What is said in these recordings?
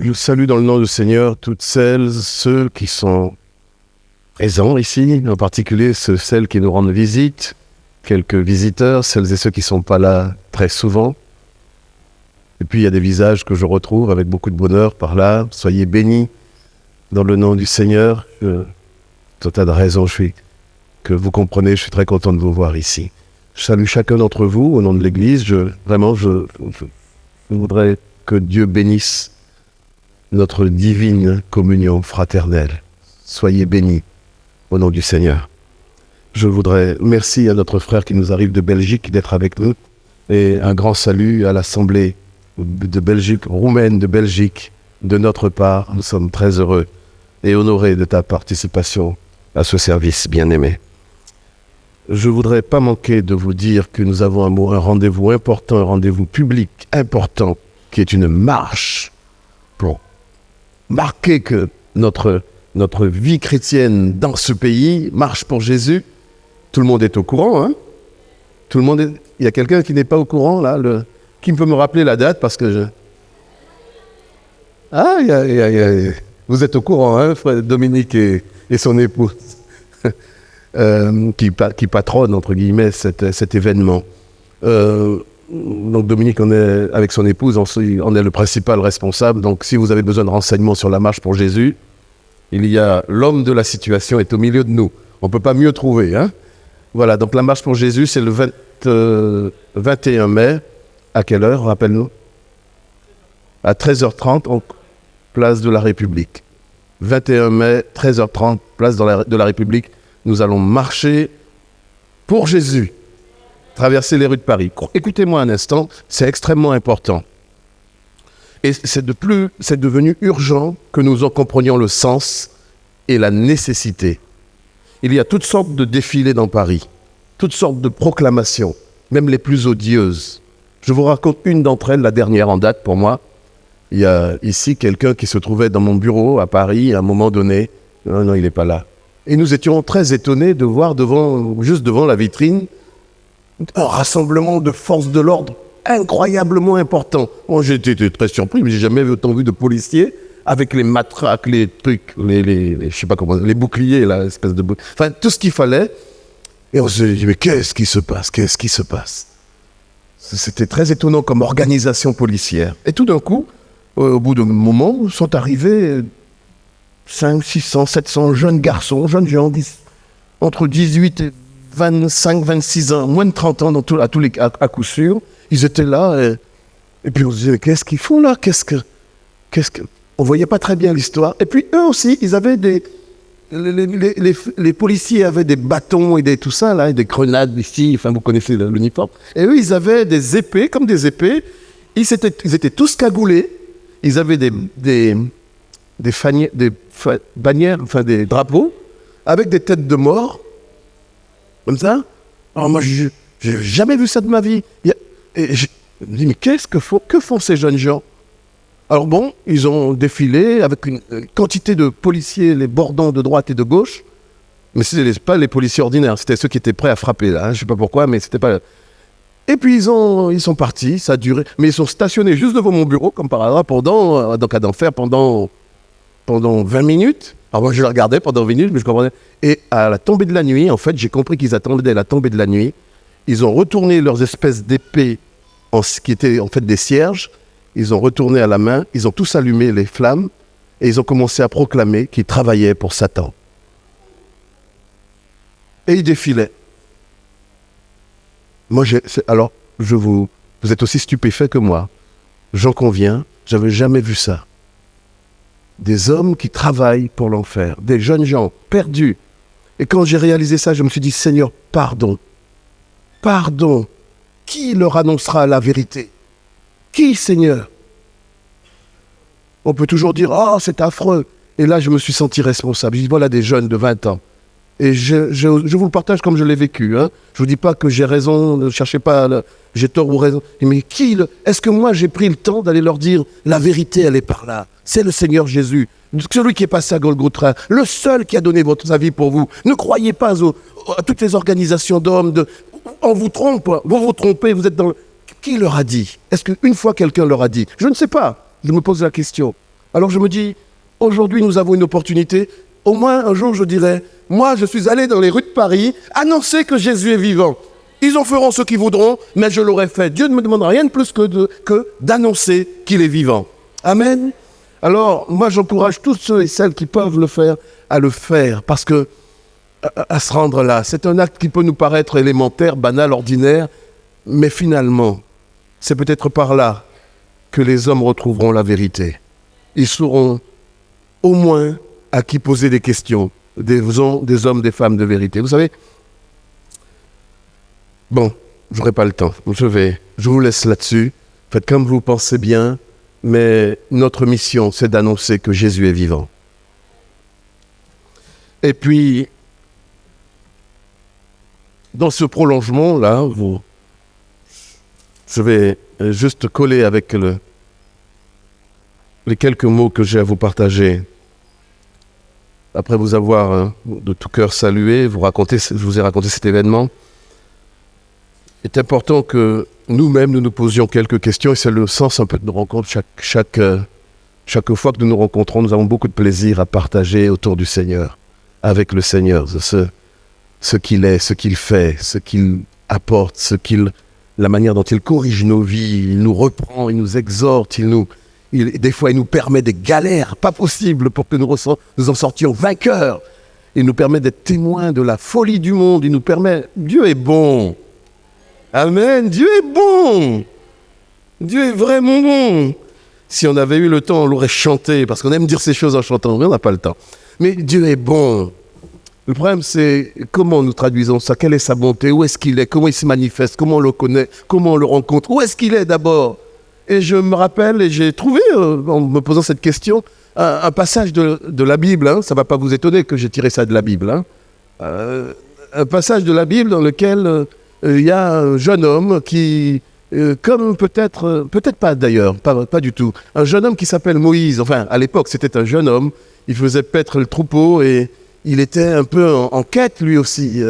Je salue dans le nom du Seigneur toutes celles, ceux qui sont présents ici, en particulier celles qui nous rendent visite, quelques visiteurs, celles et ceux qui ne sont pas là très souvent. Et puis il y a des visages que je retrouve avec beaucoup de bonheur par là. Soyez bénis dans le nom du Seigneur. Tout un tas de raisons que vous comprenez, je suis très content de vous voir ici. Je salue chacun d'entre vous au nom de l'Église. Je voudrais que Dieu bénisse notre divine communion fraternelle. Soyez bénis au nom du Seigneur. Je voudrais merci à notre frère qui nous arrive de Belgique d'être avec nous et un grand salut à l'Assemblée de Belgique, roumaine de Belgique, de notre part. Nous sommes très heureux et honorés de ta participation à ce service bien-aimé. Je ne voudrais pas manquer de vous dire que nous avons un rendez-vous important, un rendez-vous public important, qui est une marche pour marquer que notre vie chrétienne dans ce pays marche pour Jésus. Tout le monde est au courant, hein? Il y a quelqu'un qui n'est pas au courant, là, qui peut me rappeler la date, parce que Ah, vous êtes au courant, hein, frère Dominique et son épouse, qui patronne, entre guillemets, cet événement. Donc Dominique, avec son épouse, on est le principal responsable. Donc si vous avez besoin de renseignements sur la marche pour Jésus, il y a l'homme de la situation est au milieu de nous. On ne peut pas mieux trouver. Hein. Voilà, donc la marche pour Jésus, c'est le 21 mai. À quelle heure, rappelle-nous? À 13h30, en place de la République. 21 mai, 13h30, place de la République. Nous allons marcher pour Jésus. Traverser les rues de Paris. Écoutez-moi un instant, c'est extrêmement important. Et c'est devenu urgent que nous en comprenions le sens et la nécessité. Il y a toutes sortes de défilés dans Paris, toutes sortes de proclamations, même les plus odieuses. Je vous raconte une d'entre elles, la dernière en date pour moi. Il y a ici quelqu'un qui se trouvait dans mon bureau à Paris à un moment donné. Non, il n'est pas là. Et nous étions très étonnés de voir juste devant la vitrine un rassemblement de forces de l'ordre incroyablement important. Moi, j'ai été très surpris, mais j'ai jamais autant vu de policiers avec les matraques, les trucs, je sais pas comment, les boucliers, là, espèce de enfin, tout ce qu'il fallait. Et on s'est dit, mais qu'est-ce qui se passe? C'était très étonnant comme organisation policière. Et tout d'un coup, au bout d'un moment, sont arrivés 500, 600, 700 jeunes garçons, jeunes gens, entre 18 et 25, 26 ans, moins de 30 ans à coup sûr. Ils étaient là et puis on se disait, qu'est-ce qu'ils font là? On voyait pas très bien l'histoire. Et puis eux aussi, ils avaient les policiers avaient des bâtons et tout ça, là, et des grenades ici, enfin vous connaissez l'uniforme. Et eux, ils avaient des épées, comme des épées. Ils étaient tous cagoulés. Ils avaient des bannières, enfin des drapeaux, avec des têtes de mort. Comme ça. Alors moi, j'ai jamais vu ça de ma vie. Et je me dis, mais que font ces jeunes gens? Alors bon, ils ont défilé avec une quantité de policiers, les bordons de droite et de gauche. Mais ce n'étaient pas les policiers ordinaires, c'était ceux qui étaient prêts à frapper. Là, hein. Je ne sais pas pourquoi, mais c'était pas... Et puis ils sont partis, ça a duré. Mais ils sont stationnés juste devant mon bureau, comme par hasard, pendant 20 minutes. Alors moi, je les regardais pendant 20 minutes, mais je comprenais. Et à la tombée de la nuit, en fait, j'ai compris qu'ils attendaient la tombée de la nuit. Ils ont retourné leurs espèces d'épées, qui étaient en fait des cierges. Ils ont retourné à la main, ils ont tous allumé les flammes et ils ont commencé à proclamer qu'ils travaillaient pour Satan. Et ils défilaient. Moi, vous êtes aussi stupéfaits que moi. J'en conviens, j'avais jamais vu ça. Des hommes qui travaillent pour l'enfer, des jeunes gens perdus. Et quand j'ai réalisé ça, je me suis dit, Seigneur, pardon. Pardon. Qui leur annoncera la vérité? Qui, Seigneur? On peut toujours dire, oh, c'est affreux. Et là, je me suis senti responsable. Je dis, voilà des jeunes de 20 ans. Et je vous le partage comme je l'ai vécu. Hein. Je ne vous dis pas que j'ai raison, ne cherchez pas, j'ai tort ou raison. Mais est-ce que moi, j'ai pris le temps d'aller leur dire, la vérité, elle est par là. C'est le Seigneur Jésus, celui qui est passé à Golgotha, le seul qui a donné sa vie pour vous. Ne croyez pas à toutes les organisations d'hommes. On vous trompe, vous vous trompez, vous êtes dans... Qui leur a dit? Est-ce qu'une fois quelqu'un leur a dit? Je ne sais pas, je me pose la question. Alors je me dis, aujourd'hui nous avons une opportunité. Au moins un jour je dirais, moi je suis allé dans les rues de Paris annoncer que Jésus est vivant. Ils en feront ce qu'ils voudront, mais je l'aurais fait. Dieu ne me demande rien de plus que d'annoncer qu'il est vivant. Amen. Alors moi j'encourage tous ceux et celles qui peuvent le faire à le faire, parce que à se rendre là, c'est un acte qui peut nous paraître élémentaire, banal, ordinaire, mais finalement, c'est peut-être par là que les hommes retrouveront la vérité. Ils sauront au moins à qui poser des questions, des hommes, des femmes de vérité. Vous savez, bon, je n'aurai pas le temps, je vous laisse là-dessus, faites comme vous pensez bien, mais notre mission, c'est d'annoncer que Jésus est vivant. Et puis, dans ce prolongement-là, je vais juste coller avec les quelques mots que j'ai à vous partager. Après vous avoir de tout cœur salué, je vous ai raconté cet événement. Il est important que nous-mêmes, nous nous posions quelques questions, et c'est le sens un peu de nos rencontres. Chaque fois que nous nous rencontrons, nous avons beaucoup de plaisir à partager autour du Seigneur, avec le Seigneur, ce qu'il est, ce qu'il fait, ce qu'il apporte, la manière dont il corrige nos vies, il nous reprend, il nous exhorte, des fois il nous permet des galères pas possibles pour que nous en sortions vainqueurs. Il nous permet d'être témoins de la folie du monde, Dieu est bon. Amen, Dieu est bon. Dieu est vraiment bon. Si on avait eu le temps, on l'aurait chanté, parce qu'on aime dire ces choses en chantant, mais on n'a pas le temps. Mais Dieu est bon. Le problème, c'est comment nous traduisons ça, quelle est sa bonté, où est-ce qu'il est, comment il se manifeste, comment on le connaît, comment on le rencontre, où est-ce qu'il est d'abord. Et je me rappelle, et j'ai trouvé, en me posant cette question, un passage de la Bible, ça ne va pas vous étonner que j'ai tiré ça de la Bible, un passage de la Bible dans lequel il y a un jeune homme qui, comme peut-être pas d'ailleurs, pas du tout, un jeune homme qui s'appelle Moïse, enfin à l'époque c'était un jeune homme, il faisait paître le troupeau et il était un peu en quête lui aussi.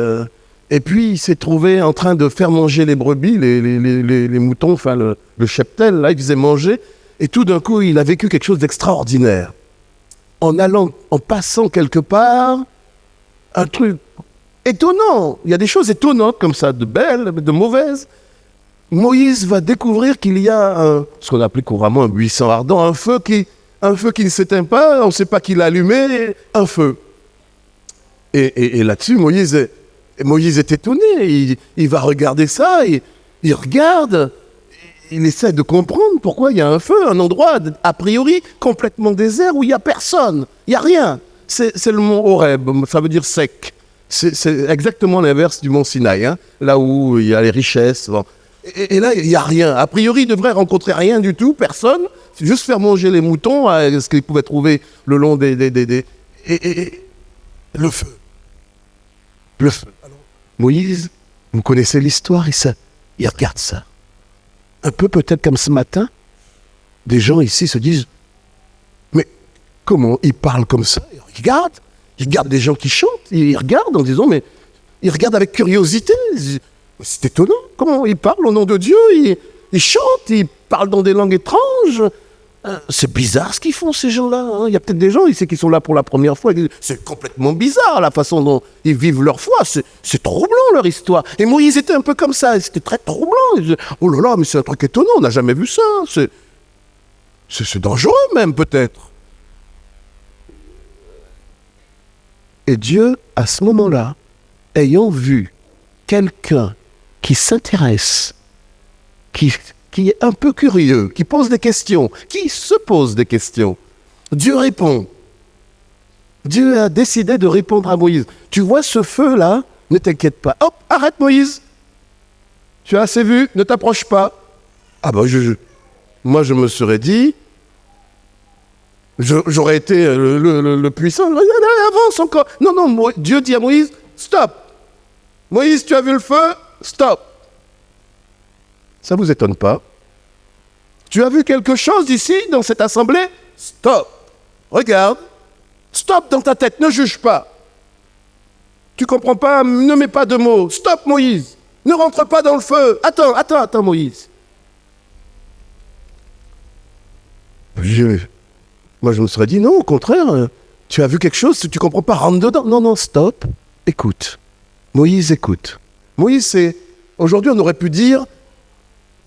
Et puis il s'est trouvé en train de faire manger les brebis, les moutons, enfin le cheptel, là il faisait manger, et tout d'un coup il a vécu quelque chose d'extraordinaire. En passant quelque part, un truc étonnant, il y a des choses étonnantes comme ça, de belles, de mauvaises. Moïse va découvrir qu'il y a ce qu'on appelait couramment un buisson ardent, un feu qui ne s'éteint pas, on ne sait pas qui l'a allumé, un feu. Et là-dessus, Moïse est étonné, il va regarder ça, il regarde, il essaie de comprendre pourquoi il y a un feu, un endroit a priori complètement désert où il n'y a personne, il n'y a rien. C'est le mont Horeb, ça veut dire sec. C'est exactement l'inverse du mont Sinaï, là où il y a les richesses. Bon. Et là, il n'y a rien. A priori, il devrait rencontrer rien du tout, personne, juste faire manger les moutons, ce qu'ils pouvaient trouver le long des... Et le feu. Le feu. Alors, Moïse, vous connaissez l'histoire, il regarde ça. Un peu peut-être comme ce matin, des gens ici se disent, mais comment il parle comme ça? Il regarde des gens qui chantent, il regarde en disant, mais il regarde avec curiosité. C'est étonnant, comment il parle au nom de Dieu, il chante, il parle dans des langues étranges. C'est bizarre ce qu'ils font ces gens-là. Il y a peut-être des gens ici qui sont là pour la première fois. C'est complètement bizarre la façon dont ils vivent leur foi. C'est troublant leur histoire. Et Moïse était un peu comme ça. C'était très troublant. Oh là là, mais c'est un truc étonnant. On n'a jamais vu ça. C'est dangereux même peut-être. Et Dieu, à ce moment-là, ayant vu quelqu'un qui s'intéresse, qui est un peu curieux, qui pose des questions, qui se pose des questions, Dieu répond. Dieu a décidé de répondre à Moïse. Tu vois ce feu-là, ne t'inquiète pas. Hop, arrête Moïse. Tu as assez vu, ne t'approche pas. Ah ben, moi je me serais dit, j'aurais été le puissant. Avance encore. Non, Dieu dit à Moïse, stop. Moïse, tu as vu le feu? Stop. Ça ne vous étonne pas? Tu as vu quelque chose ici, dans cette assemblée? Stop. Regarde. Stop dans ta tête, ne juge pas. Tu comprends pas, ne mets pas de mots. Stop, Moïse. Ne rentre pas dans le feu. Attends, Moïse. Moi, je me serais dit, non, au contraire, tu as vu quelque chose, si tu ne comprends pas, rentre dedans. Non, non, stop, écoute. Moïse, écoute. Moïse, c'est... Aujourd'hui, on aurait pu dire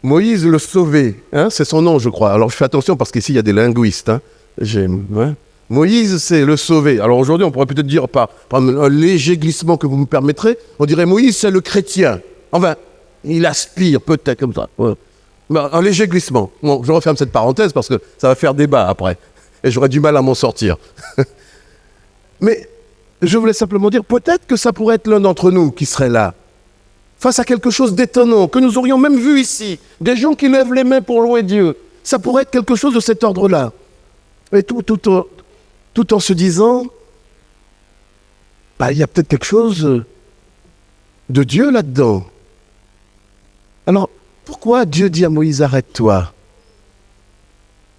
Moïse le sauvé. Hein, c'est son nom, je crois. Alors, je fais attention parce qu'ici, il y a des linguistes. Hein. Moïse, c'est le sauvé. Alors, aujourd'hui, on pourrait peut-être dire, par un léger glissement que vous me permettrez, on dirait Moïse, c'est le chrétien. Enfin, il aspire peut-être comme ça. Ouais. Un léger glissement. Bon, je referme cette parenthèse parce que ça va faire débat après. Et j'aurais du mal à m'en sortir. Mais je voulais simplement dire, peut-être que ça pourrait être l'un d'entre nous qui serait là, face à quelque chose d'étonnant, que nous aurions même vu ici, des gens qui lèvent les mains pour louer Dieu. Ça pourrait être quelque chose de cet ordre-là. Et tout en se disant, il y a peut-être quelque chose de Dieu là-dedans. Alors, pourquoi Dieu dit à Moïse, arrête-toi?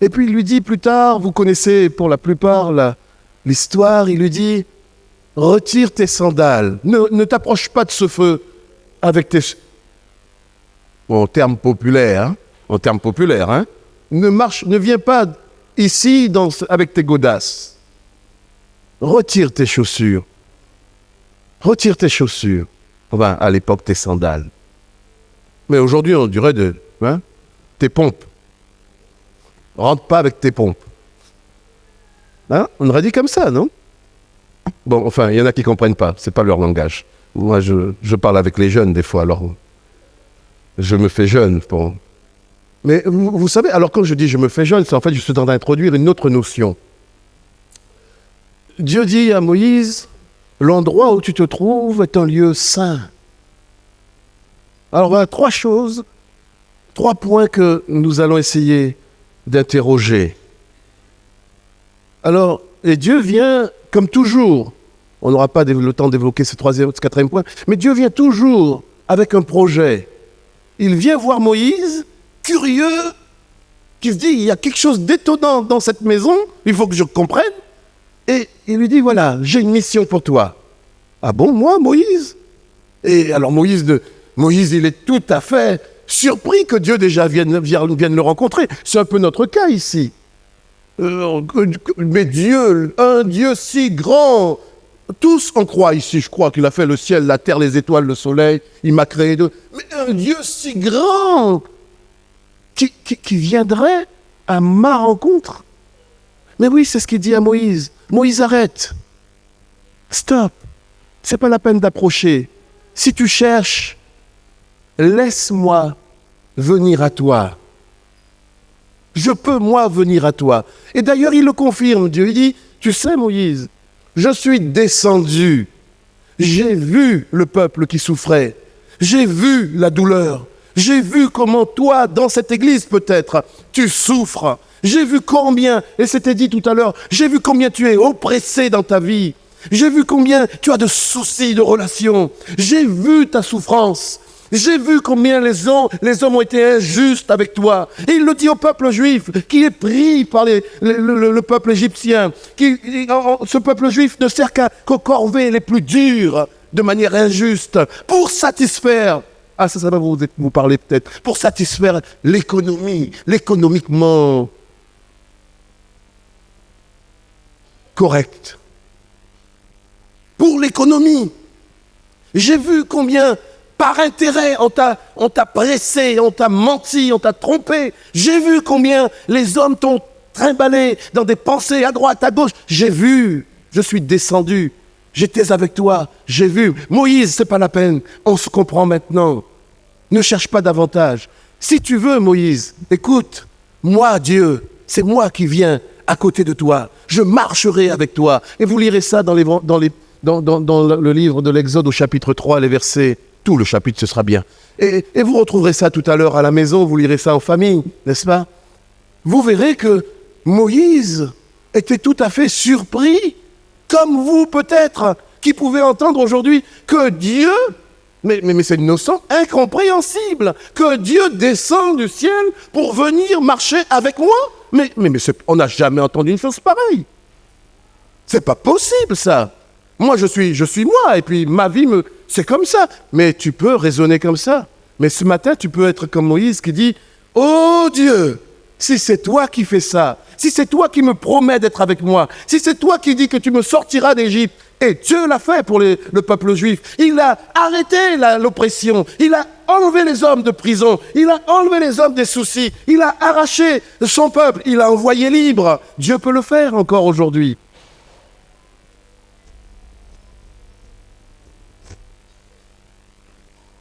Et puis il lui dit plus tard, vous connaissez pour la plupart l'histoire, il lui dit, retire tes sandales, ne t'approche pas de ce feu avec tes... Bon, en termes populaires, hein, ne viens pas ici avec tes godasses. Retire tes chaussures. Enfin, à l'époque, tes sandales. Mais aujourd'hui, on dirait tes pompes. Rentre pas avec tes pompes. Hein? On aurait dit comme ça, non? Bon, enfin, il y en a qui ne comprennent pas. C'est pas leur langage. Moi, je parle avec les jeunes des fois, alors je me fais jeune. Bon. Mais vous savez, alors quand je dis je me fais jeune, c'est en fait je suis en train d'introduire une autre notion. Dieu dit à Moïse, l'endroit où tu te trouves est un lieu saint. Alors voilà, 3 points que nous allons essayer d'interroger. Alors, et Dieu vient, comme toujours, on n'aura pas le temps d'évoquer ce 4e point, mais Dieu vient toujours avec un projet. Il vient voir Moïse, curieux, qui se dit, il y a quelque chose d'étonnant dans cette maison, il faut que je comprenne. Et il lui dit, voilà, j'ai une mission pour toi. Ah bon, moi, Moïse? Et alors Moïse, il est tout à fait surpris que Dieu déjà vienne le rencontrer. C'est un peu notre cas ici. Mais Dieu, un Dieu si grand, tous en croient ici, je crois qu'il a fait le ciel, la terre, les étoiles, le soleil, il m'a créé deux. Mais un Dieu si grand qui viendrait à ma rencontre. Mais oui, c'est ce qu'il dit à Moïse. Moïse, arrête. Stop. C'est pas la peine d'approcher. Si tu cherches, laisse-moi venir à toi. Je peux, moi, venir à toi. Et d'ailleurs, il le confirme, Dieu. Il dit, tu sais, Moïse, je suis descendu. J'ai vu le peuple qui souffrait. J'ai vu la douleur. J'ai vu comment toi, dans cette église peut-être, tu souffres. J'ai vu combien, et c'était dit tout à l'heure, j'ai vu combien tu es oppressé dans ta vie. J'ai vu combien tu as de soucis de relations. J'ai vu ta souffrance. J'ai vu combien les hommes ont été injustes avec toi. Et il le dit au peuple juif, qui est pris par le peuple égyptien. Ce peuple juif ne sert qu'aux corvées les plus dures, de manière injuste, pour satisfaire, ça va vous parler peut-être, pour satisfaire l'économiquement correct. Pour l'économie. J'ai vu combien... Par intérêt, on t'a pressé, on t'a menti, on t'a trompé. J'ai vu combien les hommes t'ont trimballé dans des pensées à droite, à gauche. J'ai vu, je suis descendu, j'étais avec toi, j'ai vu. Moïse, c'est pas la peine, on se comprend maintenant. Ne cherche pas davantage. Si tu veux, Moïse, écoute, moi, Dieu, c'est moi qui viens à côté de toi. Je marcherai avec toi. Et vous lirez ça dans le livre de l'Exode au chapitre 3, les versets... Tout le chapitre, ce sera bien. Et vous retrouverez ça tout à l'heure à la maison, vous lirez ça en famille, n'est-ce pas? Vous verrez que Moïse était tout à fait surpris, comme vous peut-être, qui pouvez entendre aujourd'hui que Dieu, mais c'est une notion incompréhensible, que Dieu descend du ciel pour venir marcher avec moi. Mais on n'a jamais entendu une chose pareille. C'est pas possible ça. Moi, je suis moi, et puis ma vie, c'est comme ça. Mais tu peux raisonner comme ça. Mais ce matin, tu peux être comme Moïse qui dit « Oh Dieu, si c'est toi qui fais ça, si c'est toi qui me promets d'être avec moi, si c'est toi qui dis que tu me sortiras d'Égypte, et Dieu l'a fait pour le peuple juif. Il a arrêté l'oppression. Il a enlevé les hommes de prison. Il a enlevé les hommes des soucis. Il a arraché son peuple. Il a envoyé libre. Dieu peut le faire encore aujourd'hui.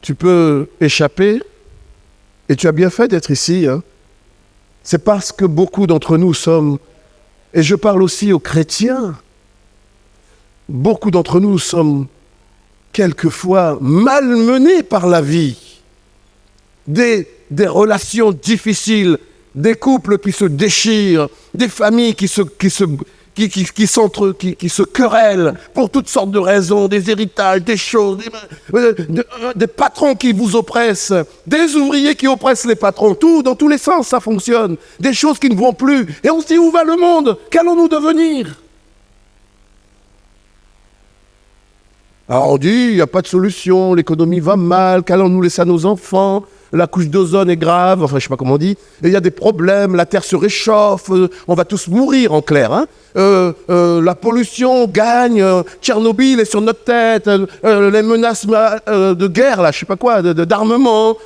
Tu peux échapper, et tu as bien fait d'être ici. C'est parce que beaucoup d'entre nous sommes, et je parle aussi aux chrétiens, beaucoup d'entre nous sommes quelquefois malmenés par la vie. Des relations difficiles, des couples qui se déchirent, des familles qui se querellent pour toutes sortes de raisons, des héritages, des choses, des patrons qui vous oppressent, des ouvriers qui oppressent les patrons, tout, dans tous les sens ça fonctionne, des choses qui ne vont plus. Et on se dit, où va le monde? Qu'allons-nous devenir? Alors on dit, il n'y a pas de solution, l'économie va mal, qu'allons-nous laisser à nos enfants? La couche d'ozone est grave, enfin je ne sais pas comment on dit, il y a des problèmes, la terre se réchauffe, on va tous mourir en clair. La pollution gagne, Tchernobyl est sur notre tête, les menaces de guerre, là, je ne sais pas quoi, d'armement,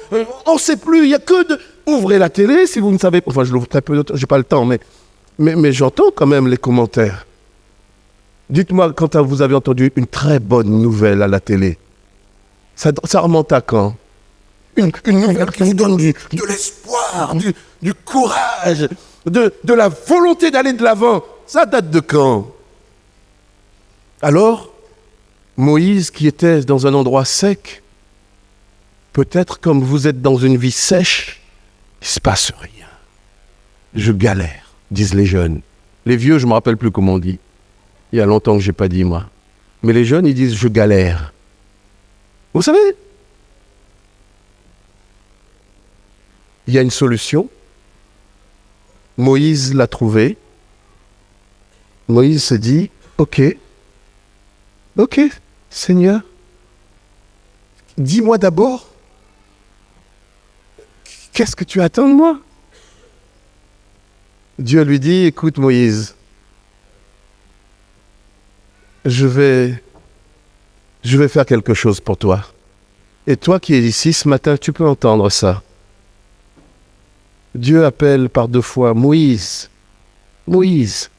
on ne sait plus, il n'y a que de... Ouvrez la télé si vous ne savez pas, enfin je l'ouvre très peu de temps, je n'ai pas le temps, mais j'entends quand même les commentaires. Dites-moi, quand vous avez entendu une très bonne nouvelle à la télé, ça remonte à quand? Une nouvelle qui vous donne de l'espoir, du courage, de la volonté d'aller de l'avant. Ça date de quand? Alors, Moïse, qui était dans un endroit sec, peut-être comme vous êtes dans une vie sèche, il ne se passe rien. Je galère, disent les jeunes. Les vieux, je ne me rappelle plus comment on dit. Il y a longtemps que je n'ai pas dit, moi. Mais les jeunes, ils disent « je galère ». Vous savez, il y a une solution. Moïse l'a trouvée. Moïse se dit « ok, Seigneur, dis-moi d'abord, qu'est-ce que tu attends de moi ?» Dieu lui dit « écoute Moïse, je vais faire quelque chose pour toi. Et toi qui es ici ce matin, tu peux entendre ça. Dieu appelle par 2 fois Moïse, Moïse.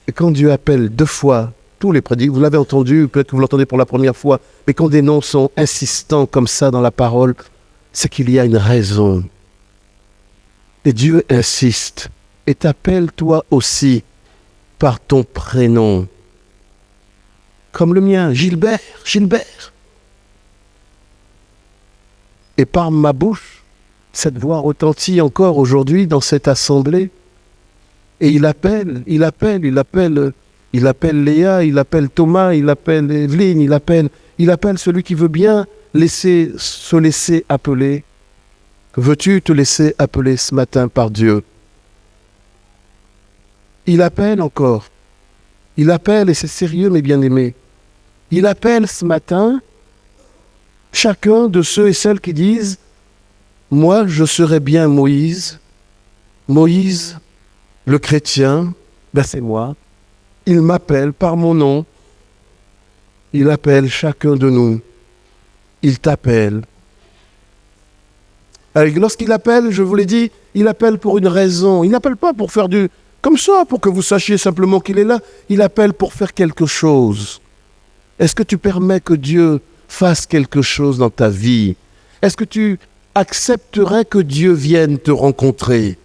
Et quand Dieu appelle 2 fois, tous les prédicateurs, vous l'avez entendu, peut-être que vous l'entendez pour la première fois, mais quand des noms sont insistants comme ça dans la parole, c'est qu'il y a une raison. Et Dieu insiste et t'appelle toi aussi par ton prénom. Comme le mien, Gilbert. Et par ma bouche, cette voix retentit encore aujourd'hui dans cette assemblée. Et il appelle Léa, il appelle Thomas, il appelle Evelyne, il appelle celui qui veut bien se laisser appeler. Veux-tu te laisser appeler ce matin par Dieu? Il appelle encore. Il appelle, et c'est sérieux mes bien-aimés. Il appelle ce matin chacun de ceux et celles qui disent « Moi, je serai bien Moïse. Moïse, le chrétien, ben c'est moi. Il m'appelle par mon nom. » Il appelle chacun de nous. Il t'appelle. Lorsqu'il appelle, je vous l'ai dit, il appelle pour une raison. Il n'appelle pas pour faire comme ça, pour que vous sachiez simplement qu'il est là. Il appelle pour faire quelque chose. Est-ce que tu permets que Dieu fasse quelque chose dans ta vie? Est-ce que tu accepterais que Dieu vienne te rencontrer?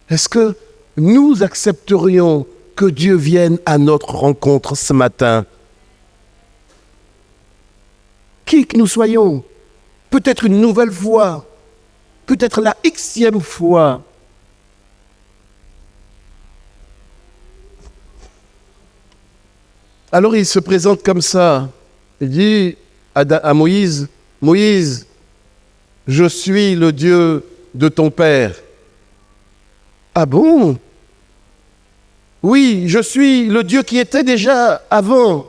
Est-ce que nous accepterions que Dieu vienne à notre rencontre ce matin? Qui que nous soyons, peut-être une nouvelle fois, peut-être la Xème fois. Alors il se présente comme ça. Il dit à Moïse, « Moïse, je suis le Dieu de ton père. » Ah bon? Oui, je suis le Dieu qui était déjà avant.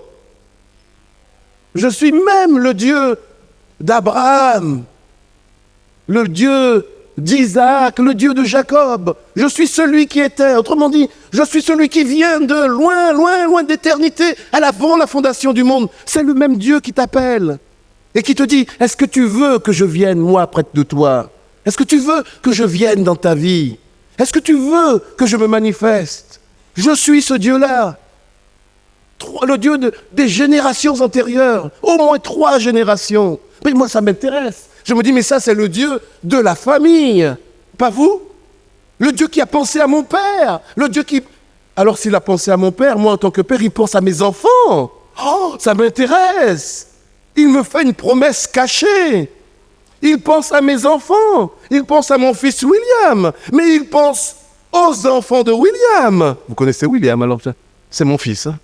Je suis même le Dieu d'Abraham, le Dieu d'Isaac, le Dieu de Jacob. Je suis celui qui était. Autrement dit, je suis celui qui vient de loin, loin, loin d'éternité, avant la fondation du monde. C'est le même Dieu qui t'appelle et qui te dit, est-ce que tu veux que je vienne, moi, près de toi? Est-ce que tu veux que je vienne dans ta vie? Est-ce que tu veux que je me manifeste? Je suis ce Dieu-là. Le Dieu des générations antérieures. Au moins 3 générations. Mais moi, ça m'intéresse. Je me dis, mais ça, c'est le Dieu de la famille. Pas vous? Le Dieu qui a pensé à mon père. Le Dieu qui... Alors, s'il a pensé à mon père, moi, en tant que père, il pense à mes enfants. Oh, ça m'intéresse. Il me fait une promesse cachée. Il pense à mes enfants. Il pense à mon fils William. Mais il pense aux enfants de William. Vous connaissez William, alors? C'est mon fils, hein?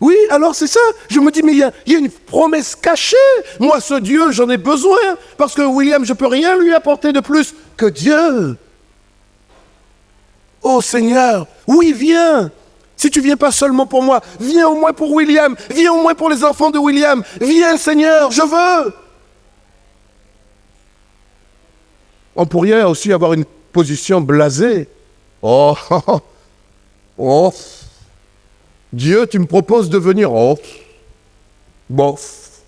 Oui, alors c'est ça. Je me dis, mais il y a une promesse cachée. Moi, ce Dieu, j'en ai besoin. Parce que William, je ne peux rien lui apporter de plus que Dieu. Oh Seigneur, oui, viens. Si tu ne viens pas seulement pour moi, viens au moins pour William. Viens au moins pour les enfants de William. Viens, Seigneur, je veux. On pourrait aussi avoir une position blasée. Oh, oh, oh. Dieu, tu me proposes de venir. Oh, bof.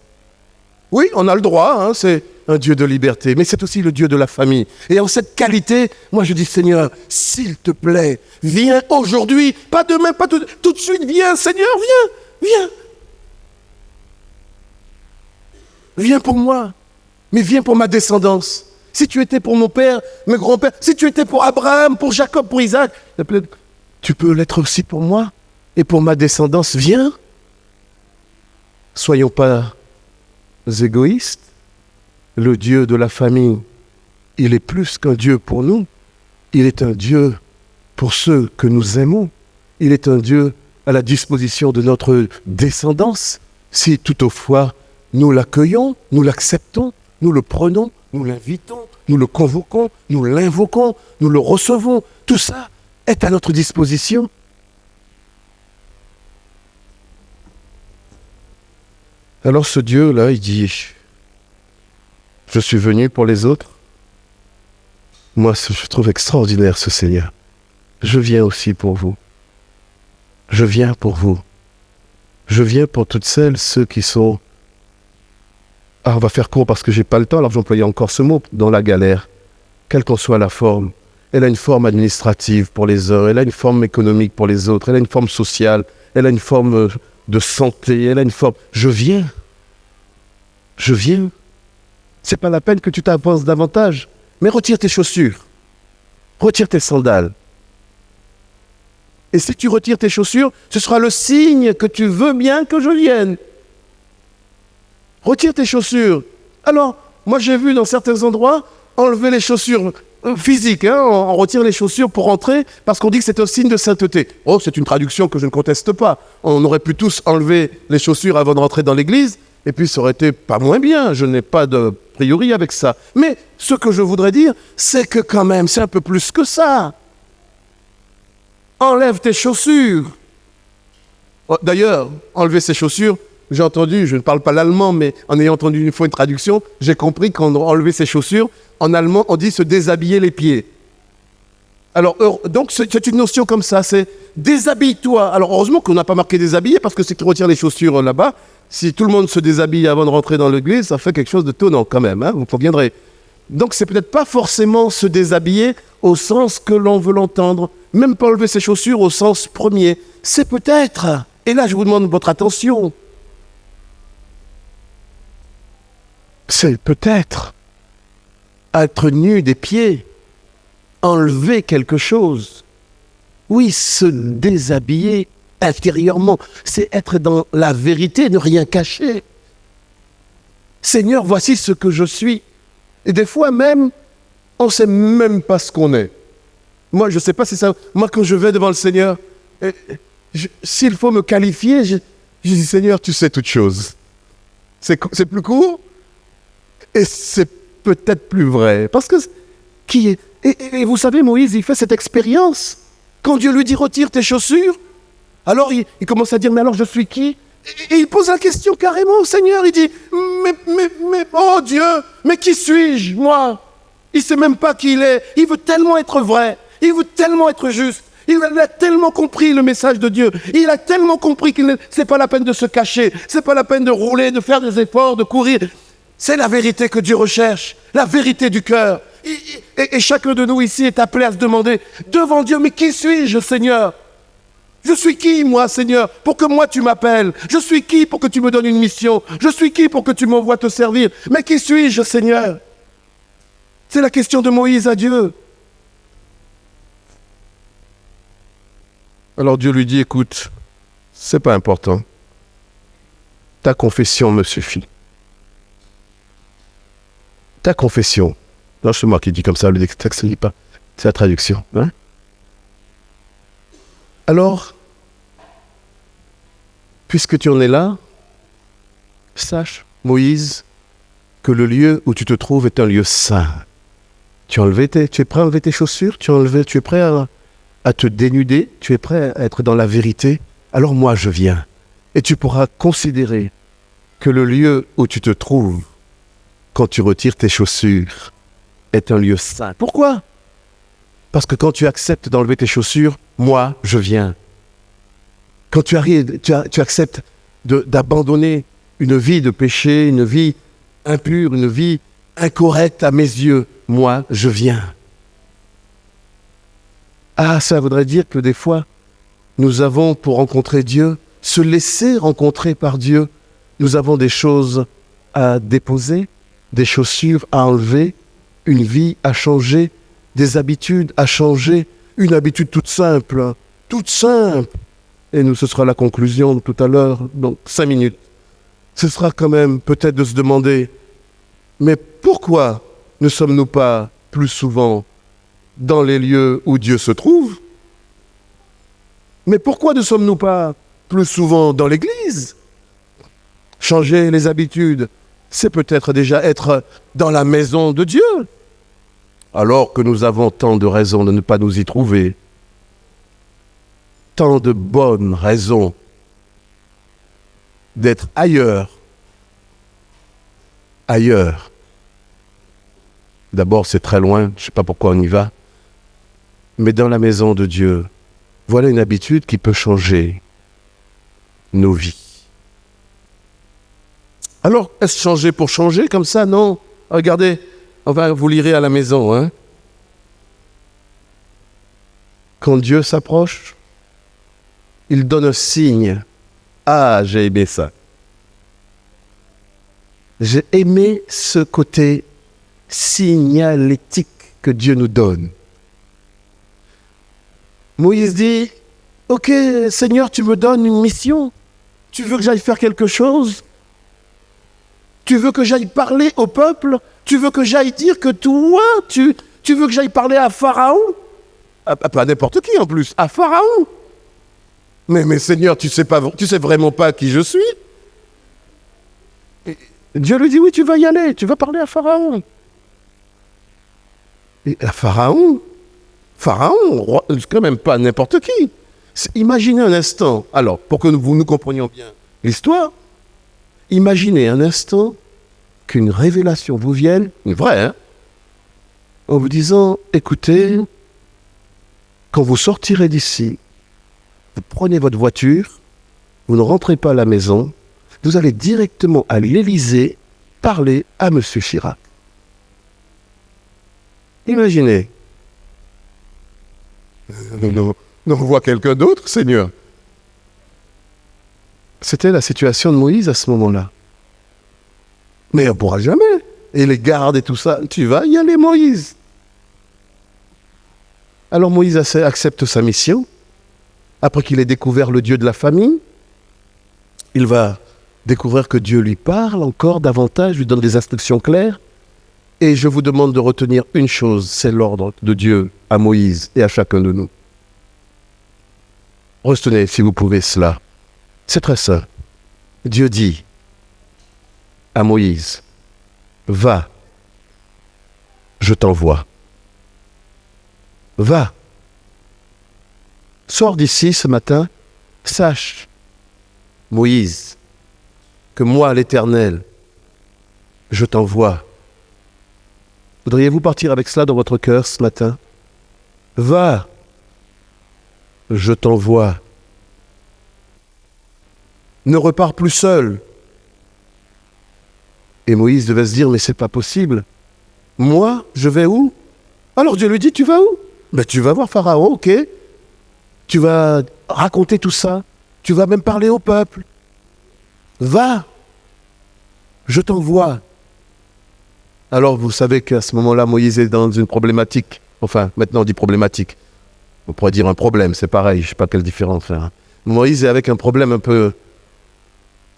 Oui, on a le droit, hein, c'est un Dieu de liberté, mais c'est aussi le Dieu de la famille. Et en cette qualité, moi je dis, Seigneur, s'il te plaît, viens aujourd'hui, pas demain, pas tout de suite, viens, Seigneur, viens. Viens pour moi, mais viens pour ma descendance. Si tu étais pour mon père, mes grands-pères, si tu étais pour Abraham, pour Jacob, pour Isaac, tu peux l'être aussi pour moi. Et pour ma descendance, viens. Soyons pas égoïstes. Le Dieu de la famille, il est plus qu'un Dieu pour nous. Il est un Dieu pour ceux que nous aimons. Il est un Dieu à la disposition de notre descendance. Si toutefois nous l'accueillons, nous l'acceptons, nous le prenons, nous l'invitons, nous le convoquons, nous l'invoquons, nous le recevons, tout ça est à notre disposition. Alors ce Dieu-là, il dit, je suis venu pour les autres. Moi, je trouve extraordinaire ce Seigneur. Je viens aussi pour vous. Je viens pour vous. Je viens pour toutes celles, ceux qui sont... Ah, on va faire court parce que j'ai pas le temps, alors j'employais encore ce mot, dans la galère. Quelle qu'en soit la forme. Elle a une forme administrative pour les uns, elle a une forme économique pour les autres, elle a une forme sociale, elle a une forme... de santé, elle a une forme. Je viens. C'est pas la peine que tu t'avances davantage. Mais retire tes chaussures. Retire tes sandales. Et si tu retires tes chaussures, ce sera le signe que tu veux bien que je vienne. Retire tes chaussures. Alors, moi j'ai vu dans certains endroits, enlever les chaussures physiques, hein, on retire les chaussures pour entrer, parce qu'on dit que c'est un signe de sainteté. Oh, c'est une traduction que je ne conteste pas. On aurait pu tous enlever les chaussures avant de rentrer dans l'église, et puis ça aurait été pas moins bien, je n'ai pas de priori avec ça. Mais ce que je voudrais dire, c'est que quand même, c'est un peu plus que ça. Enlève tes chaussures. Oh, d'ailleurs, enlever ses chaussures, j'ai entendu, je ne parle pas l'allemand, mais en ayant entendu une fois une traduction, j'ai compris qu'en enlever ses chaussures, en allemand, on dit se déshabiller les pieds. Alors, donc, c'est une notion comme ça, c'est déshabille-toi. Alors, heureusement qu'on n'a pas marqué déshabiller, parce que c'est qui retire les chaussures là-bas. Si tout le monde se déshabille avant de rentrer dans l'église, ça fait quelque chose de tonnant quand même, hein, vous conviendrez. Donc, c'est peut-être pas forcément se déshabiller au sens que l'on veut l'entendre, même pas enlever ses chaussures au sens premier. C'est peut-être, et là je vous demande votre attention, c'est peut-être être nu des pieds, enlever quelque chose. Oui, se déshabiller intérieurement, c'est être dans la vérité, ne rien cacher. Seigneur, voici ce que je suis. Et des fois même, on ne sait même pas ce qu'on est. Moi, je ne sais pas si ça... Moi, quand je vais devant le Seigneur, s'il faut me qualifier, je dis, Seigneur, tu sais toutes choses. C'est plus court et c'est peut-être plus vrai. Parce que... Et vous savez, Moïse, il fait cette expérience. Quand Dieu lui dit, retire tes chaussures, alors il commence à dire, mais alors je suis qui ? Et il pose la question carrément au Seigneur. Il dit, mais, oh Dieu, mais qui suis-je, moi ? Il ne sait même pas qui il est. Il veut tellement être vrai. Il veut tellement être juste. Il a tellement compris le message de Dieu. Il a tellement compris qu'il n'est pas la peine de se cacher. Ce n'est pas la peine de rouler, de faire des efforts, de courir. C'est la vérité que Dieu recherche. La vérité du cœur. Et chacun de nous ici est appelé à se demander devant Dieu, mais qui suis-je, Seigneur? Je suis qui, moi, Seigneur, pour que moi tu m'appelles? Je suis qui pour que tu me donnes une mission? Je suis qui pour que tu m'envoies te servir? Mais qui suis-je, Seigneur? C'est la question de Moïse à Dieu. Alors Dieu lui dit, écoute, c'est pas important. Ta confession me suffit. Ta confession. Non, c'est moi qui dis comme ça, le texte ne dit pas. C'est la traduction. Hein? Alors, puisque tu en es là, sache, Moïse, que le lieu où tu te trouves est un lieu saint. Tu es prêt à enlever tes chaussures? Tu es prêt à te dénuder? Tu es prêt à être dans la vérité? Alors moi, je viens. Et tu pourras considérer que le lieu où tu te trouves, quand tu retires tes chaussures, est un lieu saint. Pourquoi? Parce que quand tu acceptes d'enlever tes chaussures, moi, je viens. Quand tu acceptes d'abandonner une vie de péché, une vie impure, une vie incorrecte à mes yeux, moi, je viens. Ah, ça voudrait dire que des fois, nous avons, pour rencontrer Dieu, se laisser rencontrer par Dieu, nous avons des choses à déposer, des chaussures à enlever, une vie à changer, des habitudes à changer, une habitude toute simple. Et ce sera la conclusion tout à l'heure, donc 5 minutes. Ce sera quand même peut-être de se demander, mais pourquoi ne sommes-nous pas plus souvent dans les lieux où Dieu se trouve? Mais pourquoi ne sommes-nous pas plus souvent dans l'église? Changer les habitudes, c'est peut-être déjà être dans la maison de Dieu. Alors que nous avons tant de raisons de ne pas nous y trouver, tant de bonnes raisons d'être ailleurs. Ailleurs. D'abord, c'est très loin, je ne sais pas pourquoi on y va, mais dans la maison de Dieu, voilà une habitude qui peut changer nos vies. Alors, est-ce changer pour changer comme ça? Non. Regardez, vous lirez à la maison. Hein? Quand Dieu s'approche, il donne un signe. Ah, j'ai aimé ça. J'ai aimé ce côté signalétique que Dieu nous donne. Moïse dit, « Ok, Seigneur, tu me donnes une mission. Tu veux que j'aille faire quelque chose? Tu veux que j'aille parler au peuple? Tu veux que j'aille dire que toi, tu veux que j'aille parler à Pharaon? Pas n'importe qui en plus, à Pharaon. Mais Seigneur, tu sais vraiment pas qui je suis? » Et Dieu lui dit, oui, tu vas y aller, tu vas parler à Pharaon. Et à Pharaon, c'est quand même pas n'importe qui. Imaginez un instant, alors, pour que nous comprenions bien l'histoire, imaginez un instant qu'une révélation vous vienne, une vraie, hein, en vous disant, écoutez, quand vous sortirez d'ici, vous prenez votre voiture, vous ne rentrez pas à la maison, vous allez directement à l'Élysée parler à M. Chirac. Imaginez. Non, on voit quelqu'un d'autre, Seigneur. C'était la situation de Moïse à ce moment-là. Mais on ne pourra jamais. Et les gardes et tout ça, tu vas y aller, Moïse. Alors Moïse accepte sa mission. Après qu'il ait découvert le Dieu de la famille, il va découvrir que Dieu lui parle encore davantage, lui donne des instructions claires. Et je vous demande de retenir une chose, c'est l'ordre de Dieu à Moïse et à chacun de nous. Retenez, si vous pouvez, cela. C'est très simple. Dieu dit à Moïse, « Va, je t'envoie. Va. Sors d'ici ce matin, sache, Moïse, que moi, l'Éternel, je t'envoie. Voudriez-vous partir avec cela dans votre cœur ce matin? Va, je t'envoie. Ne repars plus seul. Et Moïse devait se dire, mais c'est pas possible. Moi, je vais où? Alors Dieu lui dit, tu vas où? Ben, tu vas voir Pharaon, ok. Tu vas raconter tout ça. Tu vas même parler au peuple. Va, je t'envoie. Alors vous savez qu'à ce moment-là, Moïse est dans une problématique. Enfin, maintenant on dit problématique. On pourrait dire un problème, c'est pareil, je ne sais pas quelle différence faire. Moïse est avec un problème un peu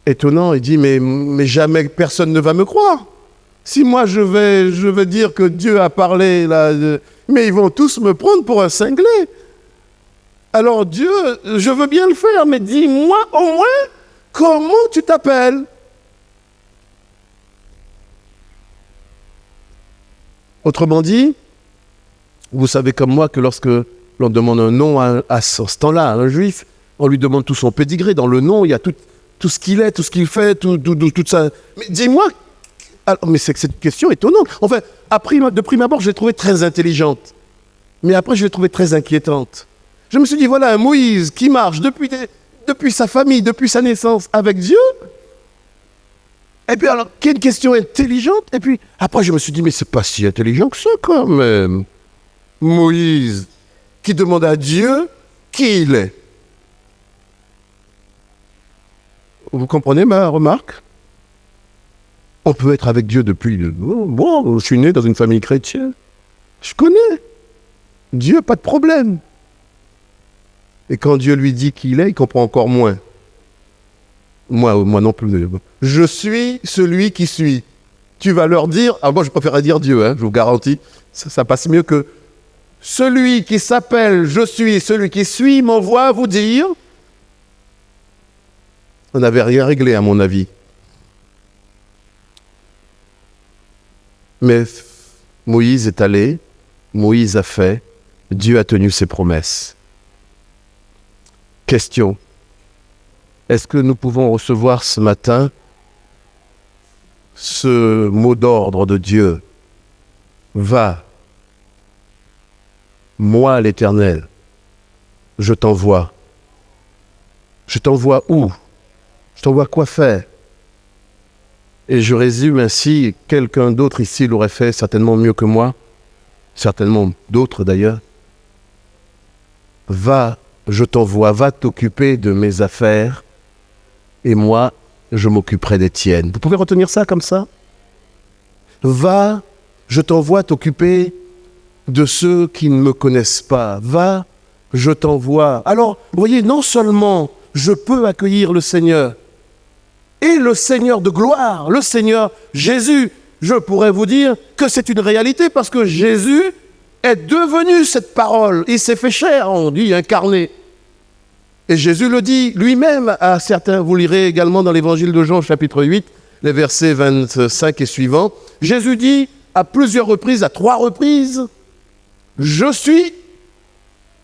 étonnant. Il dit, mais jamais personne ne va me croire. Si moi je vais dire que Dieu a parlé, là, mais ils vont tous me prendre pour un cinglé. Alors Dieu, je veux bien le faire, mais dis-moi au moins comment tu t'appelles. Autrement dit, vous savez comme moi que lorsque l'on demande un nom à ce temps-là, à un juif, on lui demande tout son pédigré. Dans le nom, il y a tout ce qu'il est, tout ce qu'il fait, tout ça. Mais dis-moi, alors, mais c'est que cette question étonnante. Enfin, de prime abord, je l'ai trouvée très intelligente. Mais après, je l'ai trouvée très inquiétante. Je me suis dit, voilà, un Moïse qui marche depuis sa famille, depuis sa naissance avec Dieu. Et puis alors, qui est une question intelligente. Et puis, après, je me suis dit, mais c'est pas si intelligent que ça, quand même. Moïse, qui demande à Dieu qui il est. Vous comprenez ma remarque? On peut être avec Dieu depuis... Bon, je suis né dans une famille chrétienne. Je connais. Dieu, pas de problème. Et quand Dieu lui dit qui il est, il comprend encore moins. Moi non plus. Je suis celui qui suis. Tu vas leur dire... Ah, moi, je préférerais dire Dieu, hein, je vous garantis. Ça passe mieux que... Celui qui s'appelle « Je suis », celui qui suis, m'envoie vous dire... On n'avait rien réglé, à mon avis. Mais Moïse est allé, Moïse a fait, Dieu a tenu ses promesses. Question. Est-ce que nous pouvons recevoir ce matin ce mot d'ordre de Dieu? Va, moi l'Éternel, je t'envoie. Je t'envoie où? Je t'envoie quoi faire? Et je résume ainsi, quelqu'un d'autre ici l'aurait fait certainement mieux que moi, certainement d'autres d'ailleurs. Va, je t'envoie, va t'occuper de mes affaires, et moi, je m'occuperai des tiennes. Vous pouvez retenir ça comme ça? Va, je t'envoie t'occuper de ceux qui ne me connaissent pas. Va, je t'envoie. Alors, vous voyez, non seulement je peux accueillir le Seigneur, et le Seigneur de gloire, le Seigneur Jésus, je pourrais vous dire que c'est une réalité parce que Jésus est devenu cette parole. Il s'est fait chair, on dit incarné. Et Jésus le dit lui-même à certains, vous lirez également dans l'évangile de Jean, chapitre 8, les versets 25 et suivants. Jésus dit à plusieurs reprises, à 3 reprises, « Je suis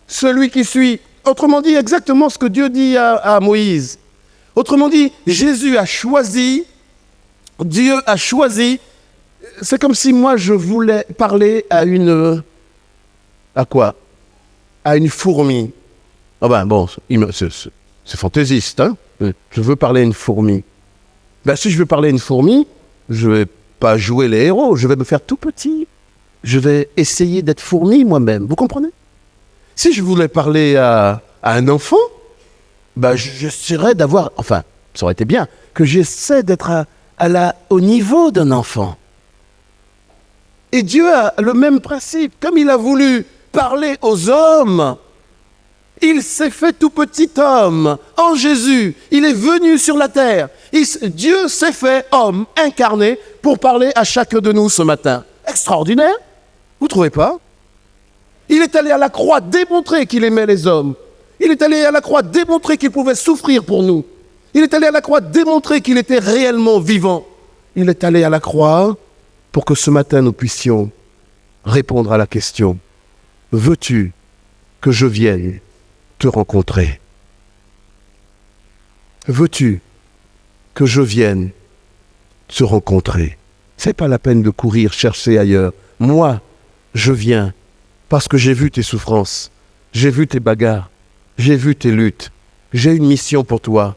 celui qui suis ». Autrement dit, exactement ce que Dieu dit à Moïse. Autrement dit, Jésus a choisi, Dieu a choisi. C'est comme si moi je voulais parler à quoi? À une fourmi. Ah ben bon, c'est fantaisiste, hein? Je veux parler à une fourmi. Ben si je veux parler à une fourmi, je ne vais pas jouer les héros, je vais me faire tout petit. Je vais essayer d'être fourmi moi-même, vous comprenez? Si je voulais parler à un enfant, ben j'essaierais d'avoir, enfin, ça aurait été bien, que j'essaie d'être au niveau d'un enfant. Et Dieu a le même principe. Comme il a voulu parler aux hommes, il s'est fait tout petit homme en Jésus. Il est venu sur la terre. Dieu s'est fait homme incarné pour parler à chacun de nous ce matin. Extraordinaire, vous ne trouvez pas? Il est allé à la croix démontrer qu'il aimait les hommes. Il est allé à la croix démontrer qu'il pouvait souffrir pour nous. Il est allé à la croix démontrer qu'il était réellement vivant. Il est allé à la croix pour que ce matin nous puissions répondre à la question: veux-tu que je vienne te rencontrer? Veux-tu que je vienne te rencontrer? C'est pas la peine de courir chercher ailleurs. moi, je viens parce que j'ai vu tes souffrances, j'ai vu tes bagarres, j'ai vu tes luttes, j'ai une mission pour toi.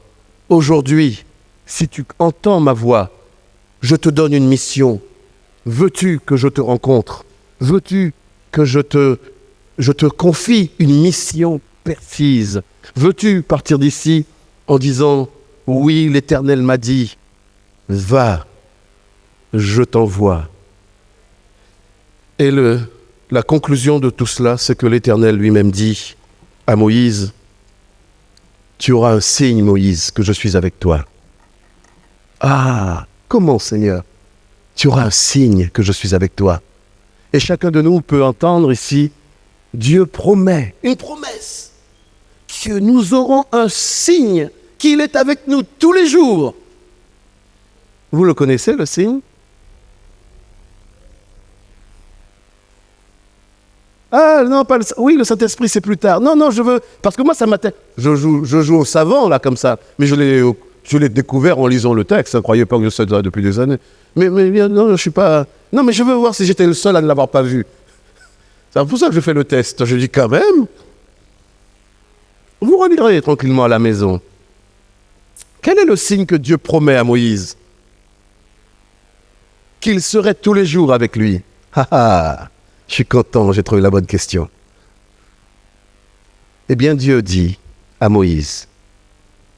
Aujourd'hui, si tu entends ma voix, je te donne une mission. Veux-tu que je te rencontre? Veux-tu que je te confie une mission précise? Veux-tu partir d'ici en disant « Oui, l'Éternel m'a dit, va, je t'envoie ». Et la conclusion de tout cela, c'est que l'Éternel lui-même dit à Moïse « Tu auras un signe, Moïse, que je suis avec toi. » Ah, comment, Seigneur? Tu auras un signe que je suis avec toi. Et chacun de nous peut entendre ici, Dieu promet, une promesse, que nous aurons un signe, qu'il est avec nous tous les jours. Vous le connaissez, le signe? Ah non, pas le... Oui, le Saint-Esprit, c'est plus tard. Non, je veux... Parce que moi, ça m'intéresse. Je joue au savant, là, comme ça. Mais je l'ai découvert en lisant le texte. Ne croyez pas que je sais ça depuis des années. Mais non, je suis pas... Non, mais je veux voir si j'étais le seul à ne l'avoir pas vu. C'est pour ça que je fais le test. Je dis quand même... Vous relirez tranquillement à la maison. Quel est le signe que Dieu promet à Moïse? Qu'il serait tous les jours avec lui. Je suis content, j'ai trouvé la bonne question. Eh bien, Dieu dit à Moïse,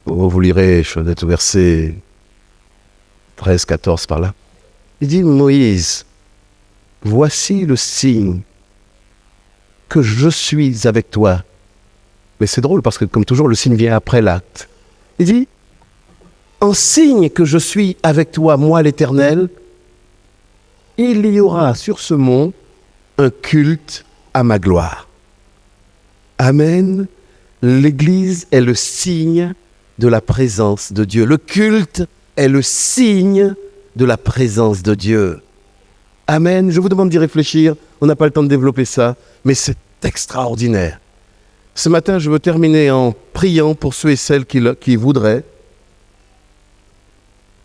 vous lirez, je vais être au verset 13, 14 par là. Il dit, Moïse, voici le signe que je suis avec toi. Mais c'est drôle parce que, comme toujours, le signe vient après l'acte. Il dit, en signe que je suis avec toi, moi l'Éternel, il y aura sur ce mont un culte à ma gloire. Amen. L'Église est le signe de la présence de Dieu. Le culte est le signe de la présence de Dieu. Amen. Je vous demande d'y réfléchir. On n'a pas le temps de développer ça, mais c'est extraordinaire. Ce matin, je veux terminer en priant pour ceux et celles qui voudraient.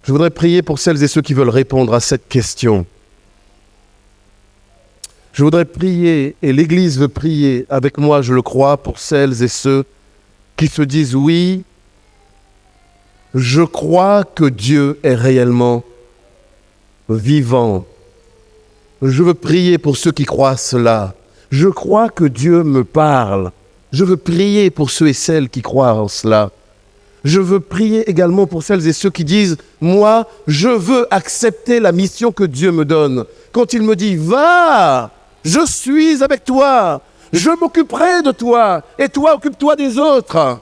Je voudrais prier pour celles et ceux qui veulent répondre à cette question. Je voudrais prier, et l'Église veut prier avec moi, je le crois, pour celles et ceux qui se disent « Oui, je crois que Dieu est réellement vivant. » Je veux prier pour ceux qui croient cela. Je crois que Dieu me parle. Je veux prier pour ceux et celles qui croient en cela. Je veux prier également pour celles et ceux qui disent « Moi, je veux accepter la mission que Dieu me donne. » Quand il me dit « Va !» Je suis avec toi, je m'occuperai de toi, et toi, occupe-toi des autres.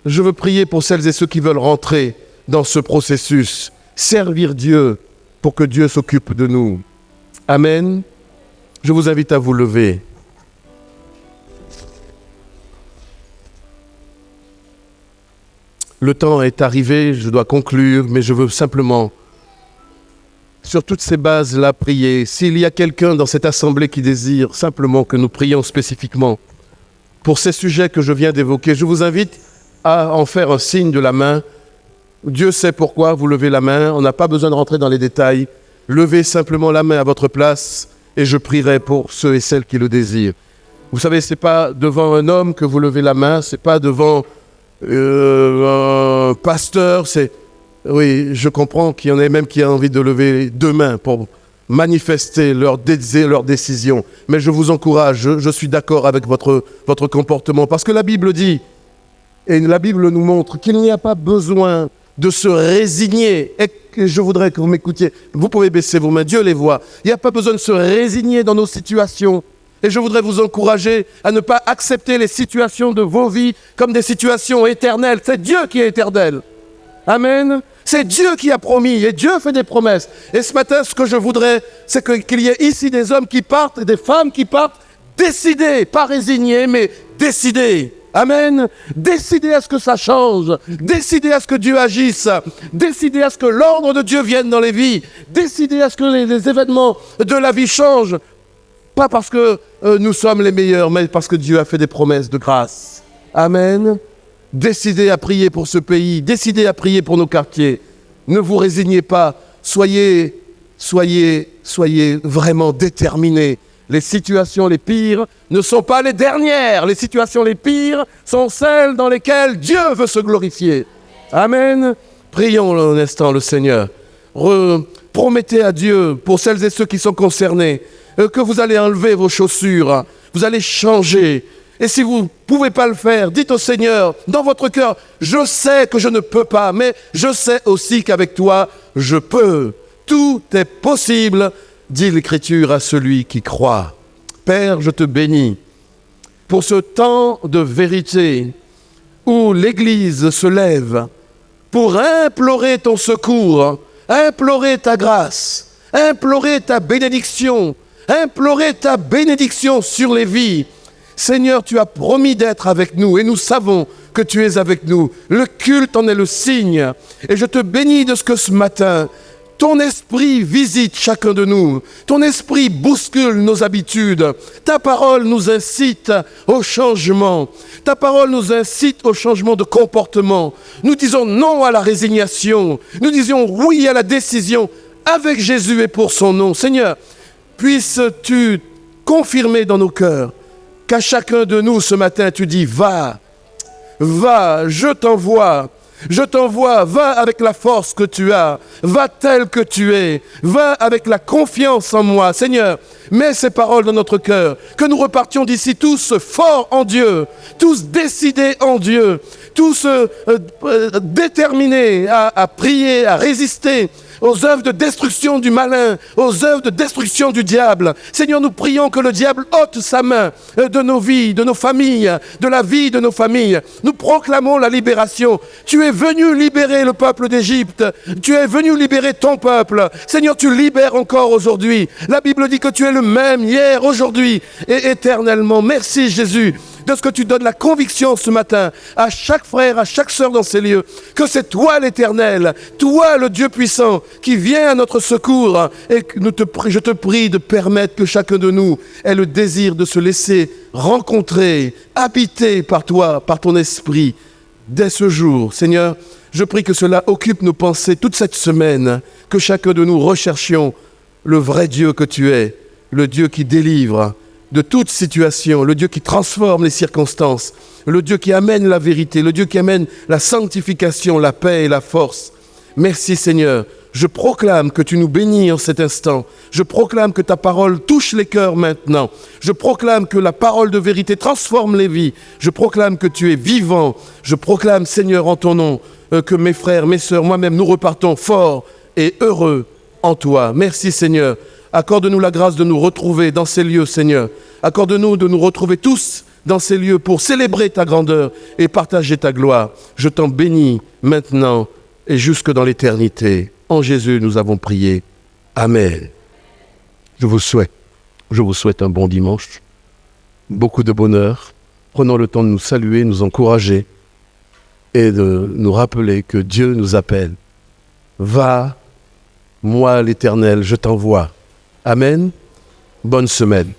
Je veux prier pour celles et ceux qui veulent rentrer dans ce processus, servir Dieu pour que Dieu s'occupe de nous. Amen. Je vous invite à vous lever. Le temps est arrivé, je dois conclure, mais je veux simplement... sur toutes ces bases-là, prier. S'il y a quelqu'un dans cette assemblée qui désire simplement que nous prions spécifiquement pour ces sujets que je viens d'évoquer, je vous invite à en faire un signe de la main. Dieu sait pourquoi vous levez la main. On n'a pas besoin de rentrer dans les détails. Levez simplement la main à votre place et je prierai pour ceux et celles qui le désirent. Vous savez, ce n'est pas devant un homme que vous levez la main, ce n'est pas devant un pasteur, c'est... Oui, je comprends qu'il y en ait même qui ont envie de lever deux mains pour manifester leur décision. Mais je vous encourage, je suis d'accord avec votre comportement. Parce que la Bible dit, et la Bible nous montre qu'il n'y a pas besoin de se résigner. Et je voudrais que vous m'écoutiez. Vous pouvez baisser vos mains, Dieu les voit. Il n'y a pas besoin de se résigner dans nos situations. Et je voudrais vous encourager à ne pas accepter les situations de vos vies comme des situations éternelles. C'est Dieu qui est éternel. Amen. C'est Dieu qui a promis et Dieu fait des promesses. Et ce matin, ce que je voudrais, c'est qu'il y ait ici des hommes qui partent et des femmes qui partent décidés, pas résignés, mais décidés. Amen. Décidez à ce que ça change. Décidez à ce que Dieu agisse. Décidez à ce que l'ordre de Dieu vienne dans les vies. Décidez à ce que les événements de la vie changent. Pas parce que nous sommes les meilleurs, mais parce que Dieu a fait des promesses de grâce. Amen. Décidez à prier pour ce pays. Décidez à prier pour nos quartiers. Ne vous résignez pas. Soyez soyez vraiment déterminés. Les situations les pires ne sont pas les dernières. Les situations les pires sont celles dans lesquelles Dieu veut se glorifier. Amen. Prions un instant le Seigneur. Promettez à Dieu, pour celles et ceux qui sont concernés, que vous allez enlever vos chaussures, vous allez changer. Et si vous ne pouvez pas le faire, dites au Seigneur, dans votre cœur, je sais que je ne peux pas, mais je sais aussi qu'avec toi, je peux. Tout est possible, dit l'Écriture à celui qui croit. Père, je te bénis pour ce temps de vérité où l'Église se lève pour implorer ton secours, implorer ta grâce, implorer ta bénédiction sur les vies. Seigneur, tu as promis d'être avec nous et nous savons que tu es avec nous. Le culte en est le signe. Et je te bénis de ce que ce matin, ton esprit visite chacun de nous. Ton esprit bouscule nos habitudes. Ta parole nous incite au changement. Ta parole nous incite au changement de comportement. Nous disons non à la résignation. Nous disons oui à la décision avec Jésus et pour son nom. Seigneur, puisses-tu confirmer dans nos cœurs qu'à chacun de nous ce matin, tu dis, va, je t'envoie, va avec la force que tu as, va tel que tu es, va avec la confiance en moi. Seigneur, mets ces paroles dans notre cœur, que nous repartions d'ici tous forts en Dieu, tous décidés en Dieu, tous déterminés à prier, à résister aux œuvres de destruction du malin, aux œuvres de destruction du diable. Seigneur, nous prions que le diable ôte sa main de nos vies, de nos familles, de la vie de nos familles. Nous proclamons la libération. Tu es venu libérer le peuple d'Égypte. Tu es venu libérer ton peuple. Seigneur, tu libères encore aujourd'hui. La Bible dit que tu es le même hier, aujourd'hui et éternellement. Merci Jésus de ce que tu donnes la conviction ce matin à chaque frère, à chaque sœur dans ces lieux, que c'est toi l'Éternel, toi le Dieu puissant qui vient à notre secours et que je te prie de permettre que chacun de nous ait le désir de se laisser rencontrer, habiter par toi, par ton esprit dès ce jour. Seigneur, je prie que cela occupe nos pensées toute cette semaine, que chacun de nous recherchions le vrai Dieu que tu es, le Dieu qui délivre de toute situation, le Dieu qui transforme les circonstances, le Dieu qui amène la vérité, le Dieu qui amène la sanctification, la paix et la force. Merci Seigneur, je proclame que tu nous bénis en cet instant. Je proclame que ta parole touche les cœurs maintenant. Je proclame que la parole de vérité transforme les vies. Je proclame que tu es vivant. Je proclame Seigneur en ton nom que mes frères, mes sœurs, moi-même, nous repartons forts et heureux en toi. Merci Seigneur. Accorde-nous la grâce de nous retrouver dans ces lieux, Seigneur. Accorde-nous de nous retrouver tous dans ces lieux pour célébrer ta grandeur et partager ta gloire. Je t'en bénis maintenant et jusque dans l'éternité. En Jésus, nous avons prié. Amen. Je vous souhaite un bon dimanche, beaucoup de bonheur. Prenons le temps de nous saluer, nous encourager et de nous rappeler que Dieu nous appelle. Va, moi l'Éternel, je t'envoie. Amen. Bonne semaine.